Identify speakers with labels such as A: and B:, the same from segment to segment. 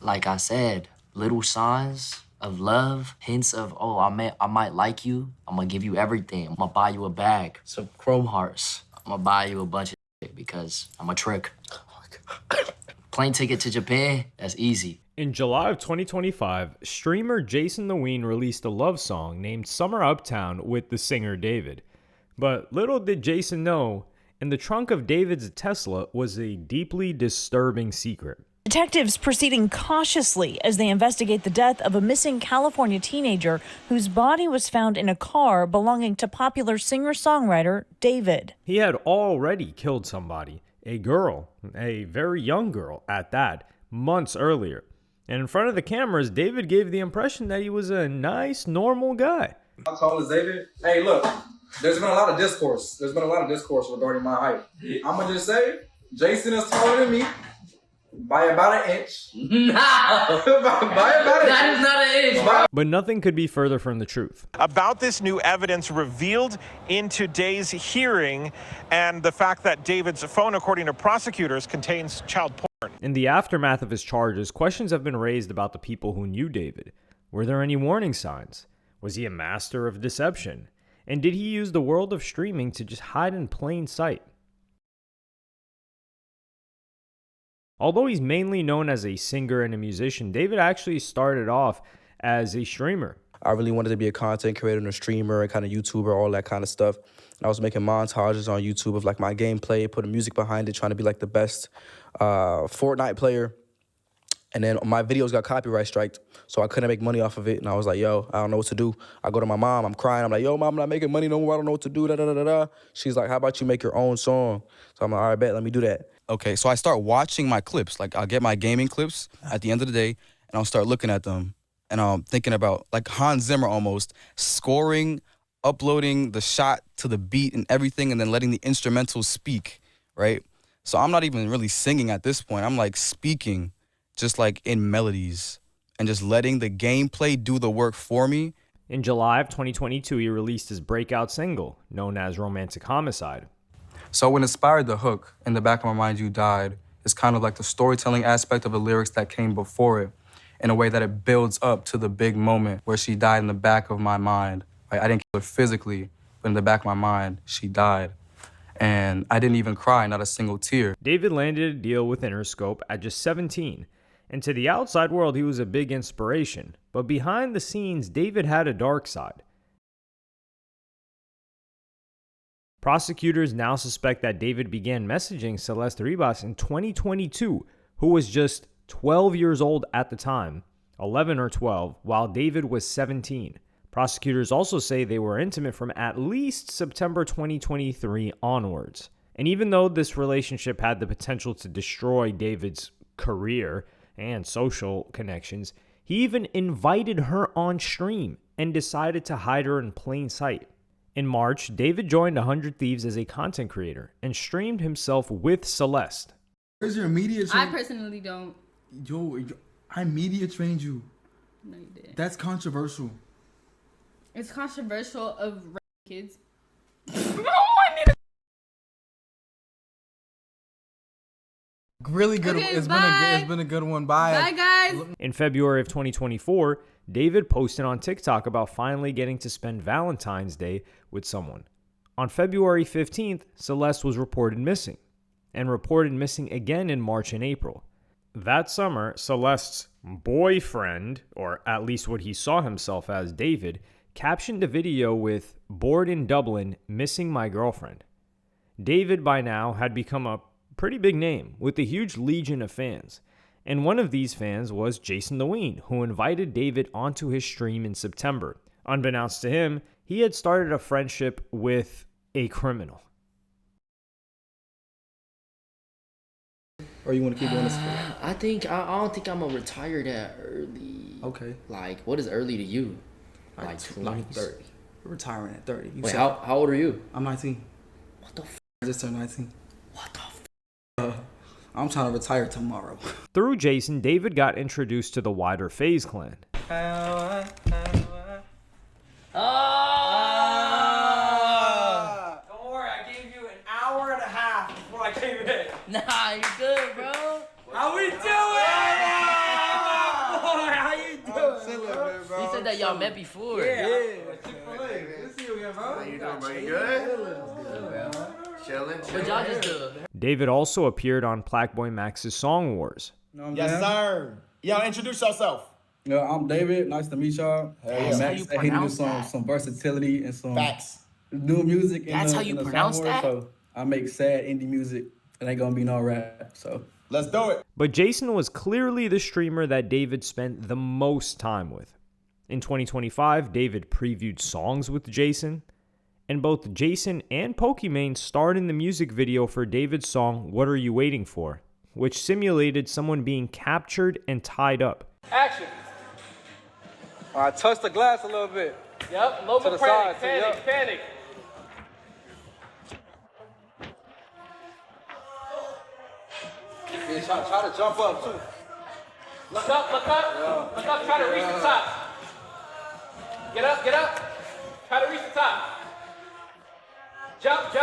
A: like I said, little signs of love, hints of, oh, I might like you. I'm gonna give you everything. I'm gonna buy you a bag, some chrome hearts. I'm gonna buy you a bunch of shit because I'm a trick. Plane ticket to Japan, that's easy.
B: In July of 2025, streamer Jason the Ween released a love song named Summer Uptown with the singer David. But little did Jason know, in the trunk of David's Tesla was a deeply disturbing secret.
C: Detectives proceeding cautiously as they investigate the death of a missing California teenager whose body was found in a car belonging to popular singer-songwriter David.
B: He had already killed somebody, a girl, a very young girl at that, months earlier. And in front of the cameras, David gave the impression that he was a nice, normal guy.
D: How tall is David? Hey, look, there's been a lot of discourse. Regarding my height. I'm going to just say, Jason is taller than me by about an inch.
E: No!
D: by about an
E: That is not an inch, bro.
B: But nothing could be further from the truth.
F: About this new evidence revealed in today's hearing and the fact that David's phone, according to prosecutors, contains child porn.
B: In the aftermath of his charges, questions have been raised about the people who knew David. Were there any warning signs? Was he a master of deception? And did he use the world of streaming to just hide in plain sight? Although he's mainly known as a singer and a musician, David actually started off as a streamer.
G: I really wanted to be a content creator and a streamer and kind of YouTuber, all that kind of stuff. And I was making montages on YouTube of like my gameplay, putting music behind it, trying to be like the best Fortnite player. And then my videos got copyright striked, so I couldn't make money off of it. And I was like, yo, I don't know what to do. I go to my mom, I'm crying. I'm like, yo, mom, I'm not making money no more. I don't know what to do, da-da-da-da-da. She's like, how about you make your own song? So I'm like, all right, bet, let me do that.
H: Okay, so I start watching my clips. Like, I'll get my gaming clips at the end of the day, and I'll start looking at them. And I'm thinking about, like Hans Zimmer almost, scoring, uploading the shot to the beat and everything, and then letting the instrumentals speak, right? So I'm not even really singing at this point. I'm like speaking, just like in melodies, and just letting the gameplay do the work for me.
B: In July of 2022, he released his breakout single, known as Romantic Homicide.
G: So what inspired the hook, In the Back of My Mind You Died, is kind of like the storytelling aspect of the lyrics that came before it, in a way that it builds up to the big moment where she died in the back of my mind. Right? I didn't kill her physically, but in the back of my mind, she died. And I didn't even cry, not a single tear.
B: David landed a deal with Interscope at just 17, and to the outside world, he was a big inspiration. But behind the scenes, David had a dark side. Prosecutors now suspect that David began messaging Celeste Ribas in 2022, who was just 12 years old at the time, 11 or 12, while David was 17. Prosecutors also say they were intimate from at least September 2023 onwards. And even though this relationship had the potential to destroy David's career and social connections, he even invited her on stream and decided to hide her in plain sight. In March, David joined 100 Thieves as a content creator and streamed himself with Celeste.
I: Where's your media
J: I personally don't.
I: Yo, I media trained you.
J: No, you didn't.
I: That's controversial.
J: It's controversial of kids.
I: Really good.
J: Okay,
I: it's
J: bye.
I: been a good one. Bye.
J: Bye, guys.
B: In February of 2024, David posted on TikTok about finally getting to spend Valentine's Day with someone. On February 15th, Celeste was reported missing, and reported missing again in March and April. That summer, Celeste's boyfriend, or at least what he saw himself as, David, captioned a video with "Bored in Dublin, missing my girlfriend." David by now had become a pretty big name with a huge legion of fans. And one of these fans was Jason the Ween, who invited David onto his stream in September. Unbeknownst to him, he had started a friendship with a criminal.
G: Or you want to keep doing this?
A: I don't think I'm gonna retire that early.
G: Okay.
A: Like, what is early to you? Like 20?
G: 30. We're retiring at 30.
A: Wait, how old are you?
G: I'm 19.
A: What the f?
G: I just turned 19.
A: What the f?
G: I'm trying to retire tomorrow.
B: Through Jason, David got introduced to the wider FaZe clan.
E: Don't worry, I gave you an hour and a half before I came in.
A: Nah, you're good, bro.
E: How we doing?
A: that y'all met before.
D: Yeah. Chick-fil-A. Good to see you again, bro.
K: How you doing, bro? You good? Chilling.
A: What y'all just do?
B: David also appeared on Plaque Max's Song Wars.
K: Yes, sir. Yo, introduce yourself.
G: Yeah, I'm David. Nice to meet y'all.
A: That's how you
G: Max, he do
A: pronounce
G: some versatility and some
K: Facts.
G: new music.
A: That's how you pronounce that?
G: So I make sad indie music. It ain't gonna be no rap. So
K: Let's do it.
B: But Jason was clearly the streamer that David spent the most time with. In 2025, David previewed songs with Jason, and both Jason and Pokimane starred in the music video for David's song What Are You Waiting For?, which simulated someone being captured and tied up.
D: Action. All right, touch the glass a little bit.
E: Yep, low
D: To the
E: panic,
D: side,
E: panic,
D: yep.
E: panic.
D: Yeah, try to jump up too.
E: Look up, look up, look up, try to reach the top. Get up, try to reach the top. Jump.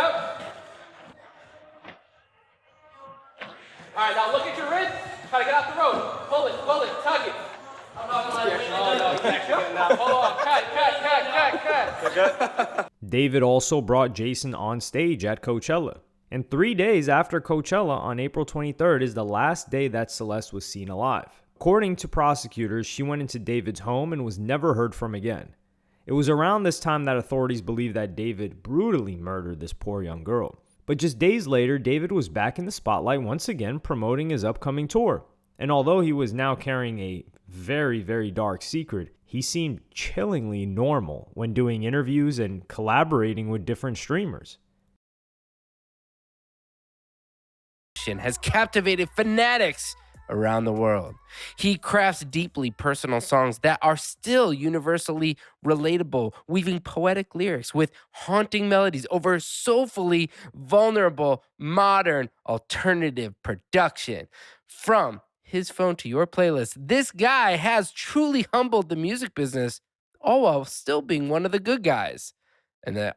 E: All right, now look at your wrist, try to get off the rope. Pull it, tug it. No, hold on, cut.
B: David also brought Jason on stage at Coachella. And 3 days after Coachella, on April 23rd, is the last day that Celeste was seen alive. According to prosecutors, she went into David's home and was never heard from again. It was around this time that authorities believed that David brutally murdered this poor young girl. But just days later, David was back in the spotlight once again promoting his upcoming tour. And although he was now carrying a very, very dark secret, he seemed chillingly normal when doing interviews and collaborating with different streamers.
L: Has captivated fanatics around the world. He crafts deeply personal songs that are still universally relatable, weaving poetic lyrics with haunting melodies over soulfully vulnerable, modern, alternative production. From his phone to your playlist, this guy has truly humbled the music business, all while still being one of the good guys. And the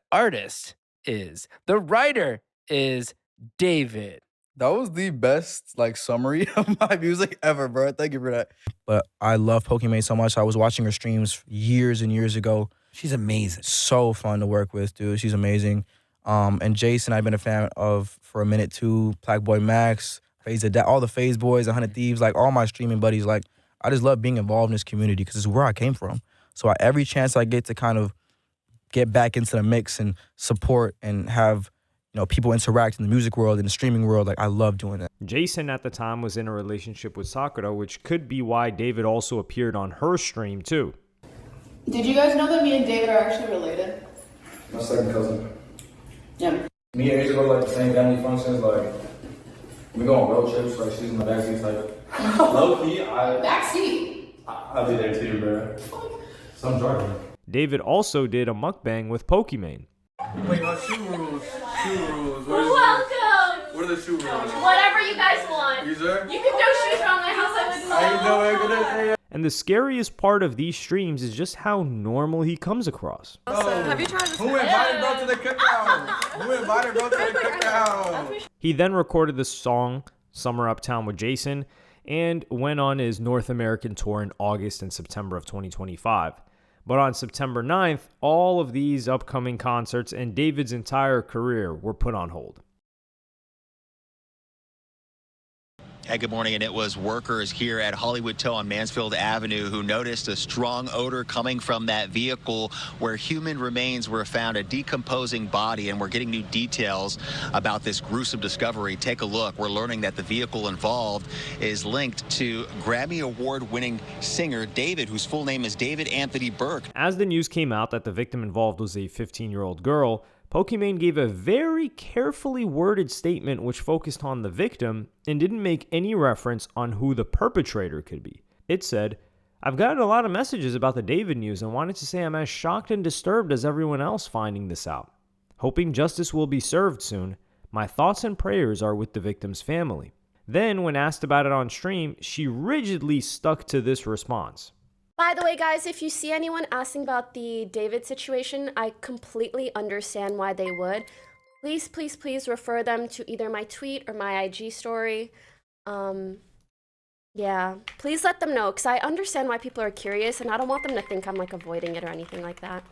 L: writer is David.
G: that was the best summary of my music ever, bro. Thank you for that. But I love Pokimane so much. I was watching her streams years and years ago.
L: She's amazing.
G: So fun to work with, dude. She's amazing. And Jason, I've been a fan of for a minute too. Plaque Max, all the FaZe boys, 100 Thieves, all my streaming buddies. I just love being involved in this community because it's where I came from. So every chance I get to kind of get back into the mix and support and have people interact in the music world, in the streaming world, I love doing that.
B: Jason at the time was in a relationship with Sakura, which could be why David also appeared on her stream too.
J: Did you guys know that me and David are actually related?
D: My second cousin.
J: Yeah.
D: Me and Asia go to the same family functions. We go on road trips. She's in the backseat type. Low key,
J: Backseat.
D: I'll be there too, bro. Some driving.
B: David also did a mukbang with Pokimane.
D: Wait, no, shoe rules.
M: Welcome!
D: What are the shoe rules?
M: Whatever you guys want.
D: You sure?
M: You can throw shoes around my house, I wouldn't know.
B: And the scariest part of these streams is just how normal he comes across.
M: Have you tried this?
D: Who invited bro to the cookout?
B: He then recorded the song Summer Uptown with Jason and went on his North American tour in August and September of 2025. But on September 9th, all of these upcoming concerts and David's entire career were put on hold.
N: Hey, good morning, and it was workers here at Hollywood Tow on Mansfield Avenue who noticed a strong odor coming from that vehicle where human remains were found, a decomposing body, and we're getting new details about this gruesome discovery. Take a look. We're learning that the vehicle involved is linked to Grammy Award-winning singer David, whose full name is David Anthony Burke.
B: As the news came out that the victim involved was a 15-year-old girl, Pokimane gave a very carefully worded statement which focused on the victim and didn't make any reference on who the perpetrator could be. It said, "I've gotten a lot of messages about the David news and wanted to say I'm as shocked and disturbed as everyone else finding this out. Hoping justice will be served soon. My thoughts and prayers are with the victim's family." Then, when asked about it on stream, she rigidly stuck to this response.
M: By the way, guys, if you see anyone asking about the David situation, I completely understand why they would. Please, please, please refer them to either my tweet or my IG story. Yeah, please let them know, because I understand why people are curious, and I don't want them to think I'm like avoiding it or anything like that.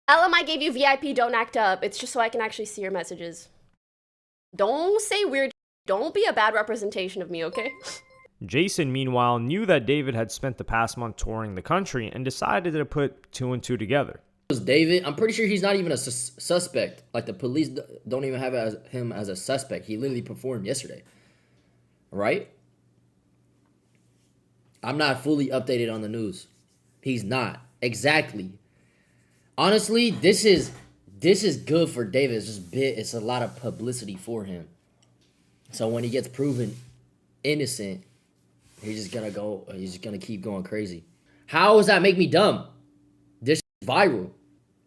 M: LM, I gave you VIP, don't act up. It's just so I can actually see your messages. Don't say weird. Don't be a bad representation of me, okay?
B: Jason, meanwhile, knew that David had spent the past month touring the country and decided to put 2 and 2 together.
A: David, I'm pretty sure he's not even a suspect. Like, the police don't even have him as a suspect. He literally performed yesterday. Right? I'm not fully updated on the news. He's not. Exactly. Honestly, this is good for David. It's a lot of publicity for him. So when he gets proven innocent, he's just gonna keep going crazy. How does that make me dumb? This is viral.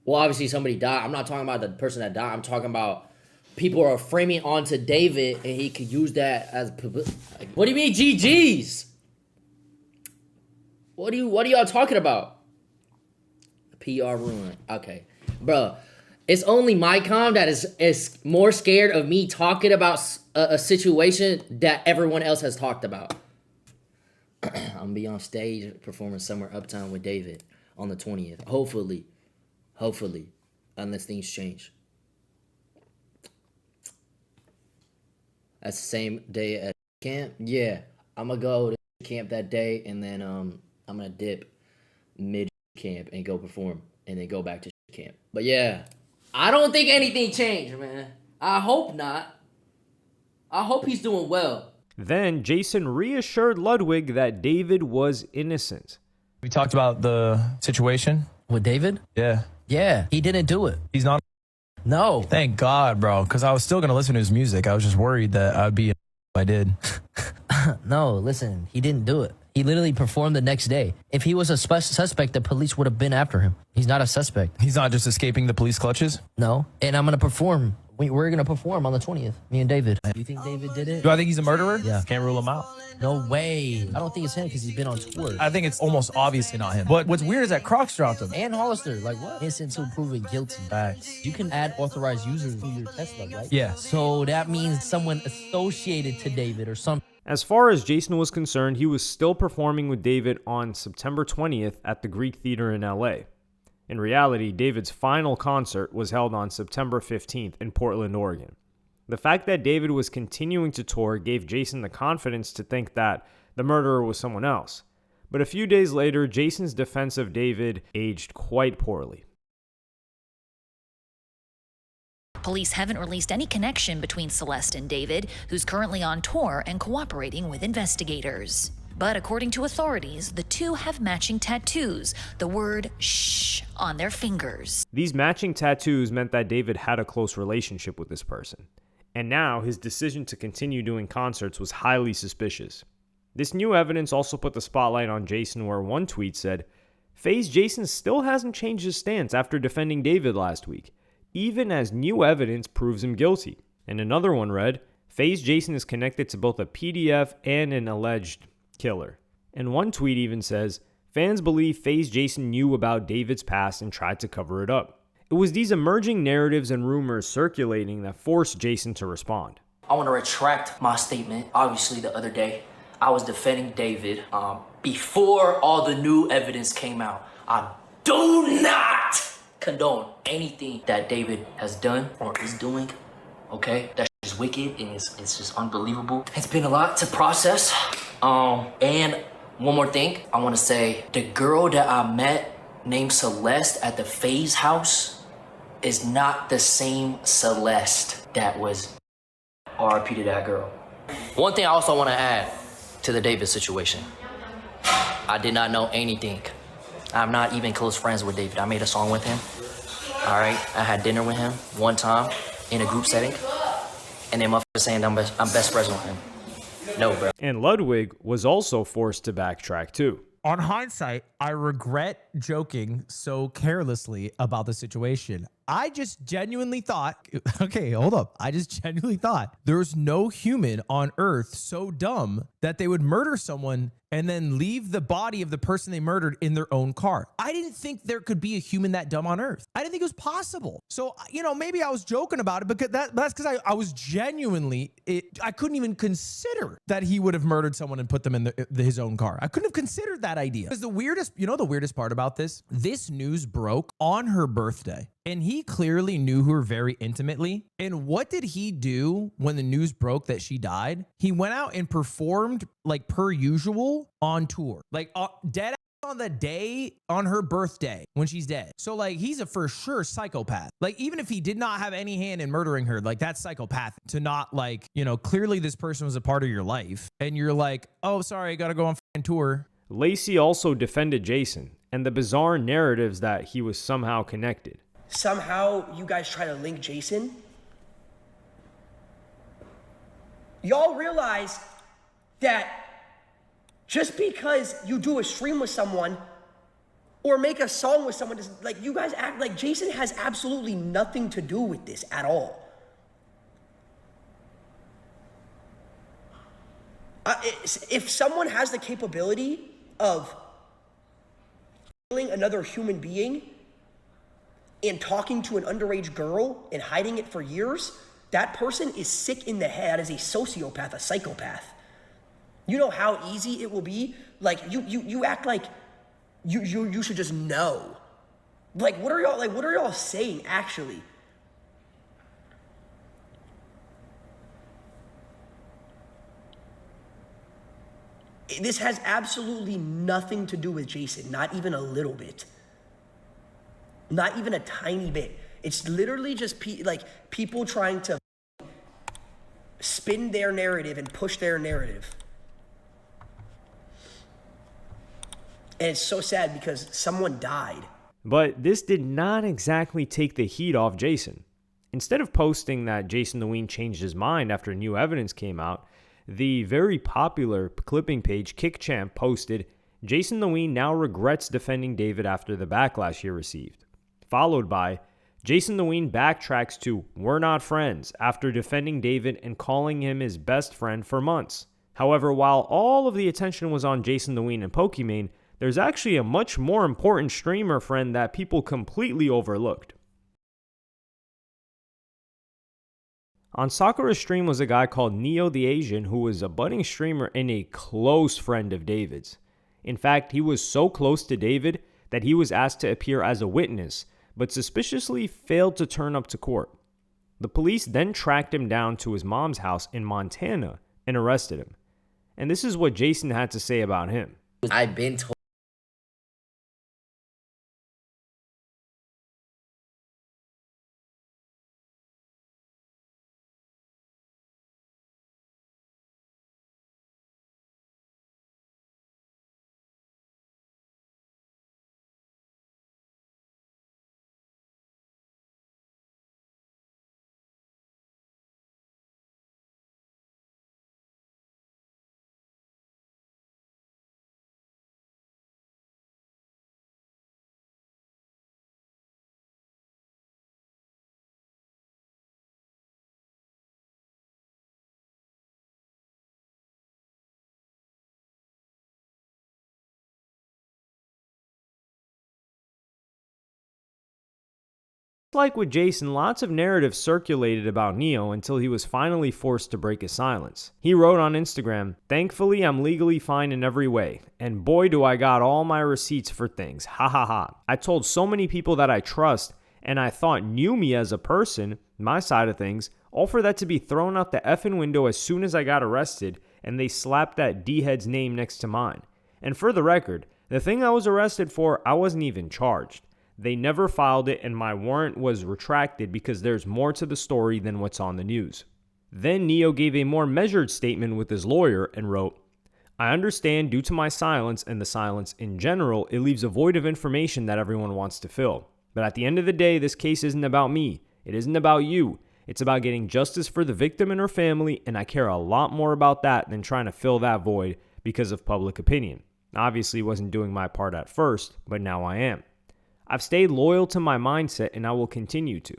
A: Well, obviously somebody died. I'm not talking about the person that died. I'm talking about people are framing onto David, and he could use that as publicity. What do you mean, GG's? What are y'all talking about? PR ruin. Okay, bro. It's only MyCom that is more scared of me talking about a situation that everyone else has talked about. I'm gonna be on stage performing Summer Uptown with David on the 20th. Hopefully, unless things change. That's the same day at camp. Yeah, I'm gonna go to camp that day, and then I'm gonna dip mid camp and go perform, and then go back to camp. But yeah, I don't think anything changed, man. I hope not. I hope he's doing well.
B: Then Jason reassured Ludwig that David was innocent.
O: We talked about the situation
P: with David.
O: Yeah,
P: he didn't do it.
O: He's not.
P: No.
O: Thank God, bro, because I was still gonna listen to his music. I was just worried that I'd be if I did.
P: No, listen, he didn't do it. He literally performed the next day. If he was a suspect, the police would have been after him. He's not a suspect.
O: He's not just escaping the police clutches?
P: No. And I'm going to perform. We're going to perform on the 20th, me and David. Do you think David did it?
O: Do I think he's a murderer?
P: Yeah.
O: Can't rule him out.
P: No way. I don't think it's him because he's been on tour.
O: I think it's almost obviously not him. But what's weird is that Crocs dropped him.
P: And Hollister. Like what? Innocent until proven guilty.
O: Facts.
P: You can add authorized users to your Tesla, right?
O: Yeah.
P: So that means someone associated to David or something.
B: As far as Jason was concerned, he was still performing with David on September 20th at the Greek Theater in LA. In reality, David's final concert was held on September 15th in Portland, Oregon. The fact that David was continuing to tour gave Jason the confidence to think that the murderer was someone else. But a few days later, Jason's defense of David aged quite poorly.
Q: Police haven't released any connection between Celeste and David, who's currently on tour and cooperating with investigators. But according to authorities, the two have matching tattoos, the word shh on their fingers.
B: These matching tattoos meant that David had a close relationship with this person. And now his decision to continue doing concerts was highly suspicious. This new evidence also put the spotlight on Jason, where one tweet said, "FaZe Jason still hasn't changed his stance after defending David last week, even as new evidence proves him guilty." And another one read, "FaZe Jason is connected to both a PDF and an alleged killer." And one tweet even says, "Fans believe FaZe Jason knew about David's past and tried to cover it up." It was these emerging narratives and rumors circulating that forced Jason to respond.
A: I want to retract my statement. Obviously, the other day, I was defending David before all the new evidence came out. I do not condone anything that David has done or is doing, okay? That's just wicked and it's just unbelievable. It's been a lot to process. And one more thing, I want to say, the girl that I met named Celeste at the FaZe house is not the same Celeste that was RIP to that girl. One thing I also want to add to the David situation. I did not know anything. I'm not even close friends with David. I made a song with him. All right, I had dinner with him one time in a group setting, and then motherfuckers saying I'm best friends with him. No, bro.
B: And Ludwig was also forced to backtrack too.
R: On hindsight, I regret joking so carelessly about the situation.
O: I just genuinely thought, okay, hold up. I just genuinely thought there's no human on earth so dumb that they would murder someone and then leave the body of the person they murdered in their own car. I didn't think there could be a human that dumb on earth. I didn't think it was possible. So, maybe I was joking about it, because that's because I was genuinely, I couldn't even consider that he would have murdered someone and put them in his own car. I couldn't have considered that idea. Because the weirdest part about this news broke on her birthday. And he clearly knew her very intimately. And what did he do when the news broke that she died? He went out and performed like per usual on tour, like dead on the day on her birthday when she's dead. So like, he's a for sure psychopath. Like, even if he did not have any hand in murdering her, like, that's psychopath to not, like, clearly this person was a part of your life and you're like, oh, sorry, I gotta go on tour.
B: Lacey also defended Jason and the bizarre narratives that he was somehow connected.
R: Somehow you guys try to link Jason. Y'all realize that just because you do a stream with someone or make a song with someone, like, you guys act like Jason has absolutely nothing to do with this at all. If someone has the capability of killing another human being and talking to an underage girl and hiding it for years, that person is sick in the head. That is a sociopath, a psychopath. You know how easy it will be? Like, you act like you should just know. Like, what are y'all saying actually? This has absolutely nothing to do with Jason, not even a little bit. Not even a tiny bit. It's literally just people trying to spin their narrative and push their narrative. And it's so sad because someone died.
B: But this did not exactly take the heat off Jason. Instead of posting that Jason the Ween changed his mind after new evidence came out, the very popular clipping page KickChamp posted, Jason the Ween now regrets defending David after the backlash he received. Followed by, Jason the Ween backtracks to "We're not friends" after defending David and calling him his best friend for months. However, while all of the attention was on Jason the Ween and Pokimane, there's actually a much more important streamer friend that people completely overlooked. On Sakura's stream was a guy called Neo the Asian, who was a budding streamer and a close friend of David's. In fact, he was so close to David that he was asked to appear as a witness, but suspiciously failed to turn up to court. The police then tracked him down to his mom's house in Montana and arrested him. And this is what Jason had to say about him.
K: I've been told.
B: Like with Jason, lots of narratives circulated about Neo until he was finally forced to break his silence. He wrote on Instagram, "Thankfully, I'm legally fine in every way. And boy, do I got all my receipts for things. Ha ha ha. I told so many people that I trust and I thought knew me as a person, my side of things, all for that to be thrown out the effing window as soon as I got arrested and they slapped that D-head's name next to mine. And for the record, the thing I was arrested for, I wasn't even charged. They never filed it and my warrant was retracted because there's more to the story than what's on the news." Then Neo gave a more measured statement with his lawyer and wrote, "I understand due to my silence and the silence in general, it leaves a void of information that everyone wants to fill. But at the end of the day, this case isn't about me. It isn't about you. It's about getting justice for the victim and her family, and I care a lot more about that than trying to fill that void because of public opinion. Obviously wasn't doing my part at first, but now I am. I've stayed loyal to my mindset and I will continue to.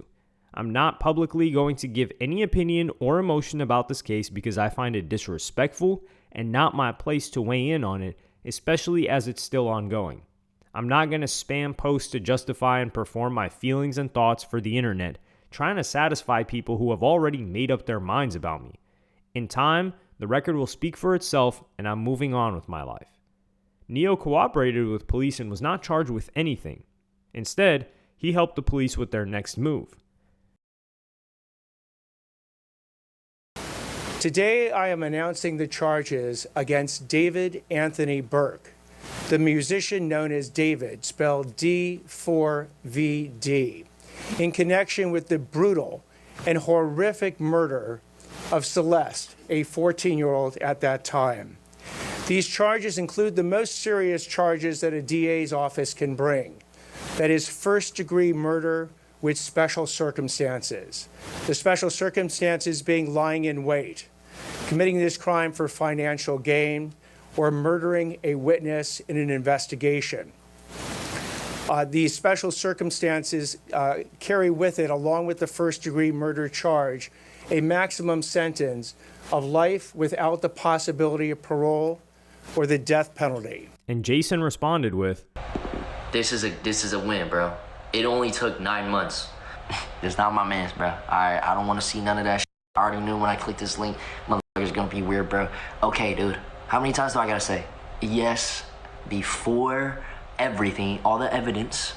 B: I'm not publicly going to give any opinion or emotion about this case because I find it disrespectful and not my place to weigh in on it, especially as it's still ongoing. I'm not going to spam posts to justify and perform my feelings and thoughts for the internet, trying to satisfy people who have already made up their minds about me. In time, the record will speak for itself and I'm moving on with my life. Neo cooperated with police and was not charged with anything. Instead, he helped the police with their next move.
S: Today, I am announcing the charges against David Anthony Burke, the musician known as David, spelled D4vd, in connection with the brutal and horrific murder of Celeste, a 14-year-old at that time. These charges include the most serious charges that a DA's office can bring. That is first-degree murder with special circumstances. The special circumstances being lying in wait, committing this crime for financial gain, or murdering a witness in an investigation. These special circumstances carry with it, along with the first-degree murder charge, a maximum sentence of life without the possibility of parole or the death penalty.
B: And Jason responded with,
A: This is a win, bro. It only took 9 months. It's not my man's, bro. I don't want to see none of that shit. I already knew when I clicked this link, motherfucker's gonna be weird, bro. Okay, dude. How many times do I gotta say? Yes, before everything, all the evidence.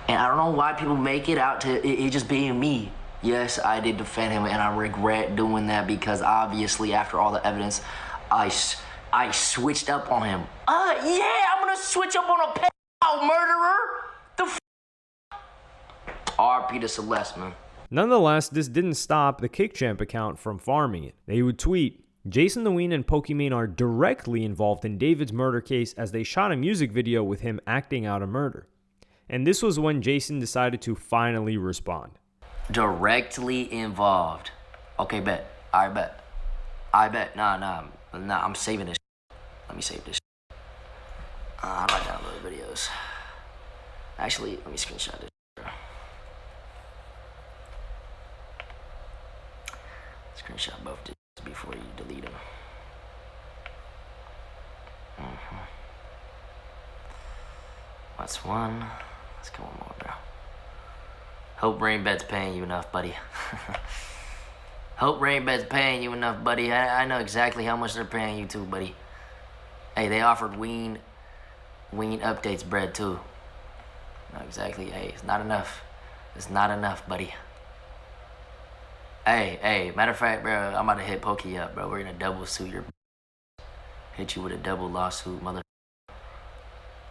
A: And I don't know why people make it out to it just being me. Yes, I did defend him, and I regret doing that because obviously after all the evidence, I switched up on him. Yeah, I'm gonna switch up on a pedophile murderer. The RP to Celeste, man.
B: Nonetheless, this didn't stop the KickChamp account from farming it. They would tweet, Jason the Ween and Pokimane are directly involved in David's murder case as they shot a music video with him acting out a murder. And this was when Jason decided to finally respond.
A: Directly involved. Okay, bet. I bet. Nah, I'm saving this. Let me save this. How do I download videos? Actually, let me screenshot this. Screenshot both before you delete them. That's one. Let's go one more, bro. Hope Rainbed's paying you enough, buddy. Hope Rainbed's paying you enough, buddy. I know exactly how much they're paying you too, buddy. Hey, they offered Ween updates bread too. No, exactly. Hey, it's not enough. It's not enough, buddy. Hey, matter of fact, bro, I'm about to hit Pokey up, bro. We're gonna double suit your hit you with a double lawsuit, mother.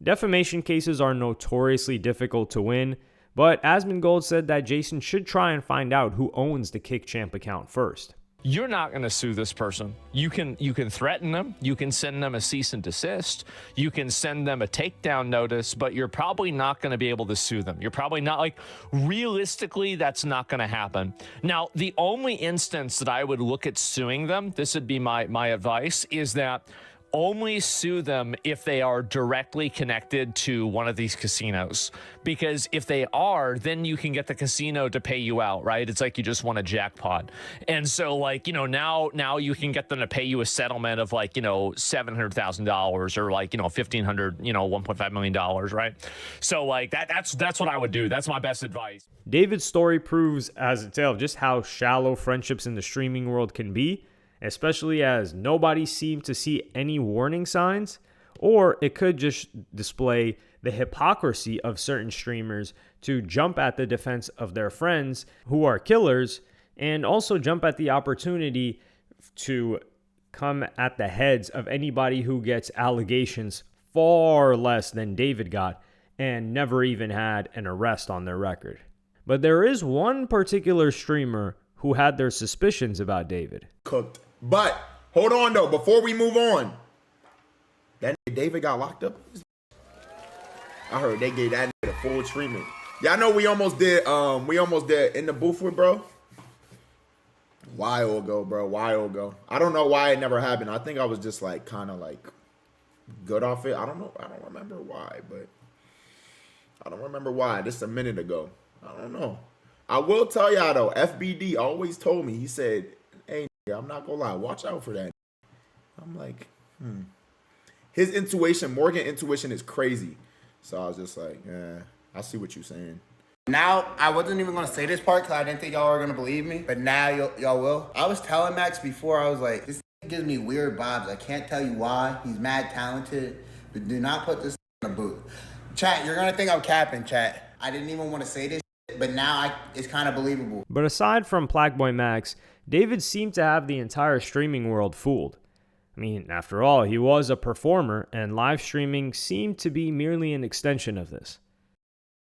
B: Defamation cases are notoriously difficult to win, but Asmongold said that Jason should try and find out who owns the KickChamp account first.
T: You're not going to sue this person. You can threaten them. You can send them a cease and desist. You can send them a takedown notice, but you're probably not going to be able to sue them. You're probably not, like, realistically, that's not going to happen. Now, the only instance that I would look at suing them, this would be my advice, is that only sue them if they are directly connected to one of these casinos. Because if they are, then you can get the casino to pay you out, right? It's like you just won a jackpot. And so, like, you know, now you can get them to pay you a settlement of, like, you know, $700,000 or, like, you know, $1,500, you know, $1.5 million, right? So, like, that's what I would do. That's my best advice.
B: David's story proves as a tale of just how shallow friendships in the streaming world can be, especially as nobody seemed to see any warning signs, or it could just display the hypocrisy of certain streamers to jump at the defense of their friends who are killers, and also jump at the opportunity to come at the heads of anybody who gets allegations far less than David got and never even had an arrest on their record. But there is one particular streamer who had their suspicions about David.
U: Cooked. But hold on though, before we move on, that nigga David got locked up. I heard they gave that nigga full treatment. Y'all know we almost did in the booth with bro. While ago, bro. While ago. I don't know why it never happened. I think I was just like kind of like good off it. I don't know. I don't remember why, but I don't remember why. Just a minute ago. I don't know. I will tell y'all though, FBD always told me, he said, hey, I'm not gonna lie, watch out for that. I'm like, His intuition, Morgan intuition is crazy. So I was just like, I see what you're saying.
K: Now, I wasn't even going to say this part because I didn't think y'all were going to believe me, but now y'all will. I was telling Max before, I was like, this gives me weird vibes. I can't tell you why. He's mad talented, but do not put this in a booth. Chat, you're going to think I'm capping, chat. I didn't even want to say this, but now it's kind of believable.
B: But aside from Plaqueboy Max, David seemed to have the entire streaming world fooled. I mean, after all, he was a performer, and live streaming seemed to be merely an extension of this.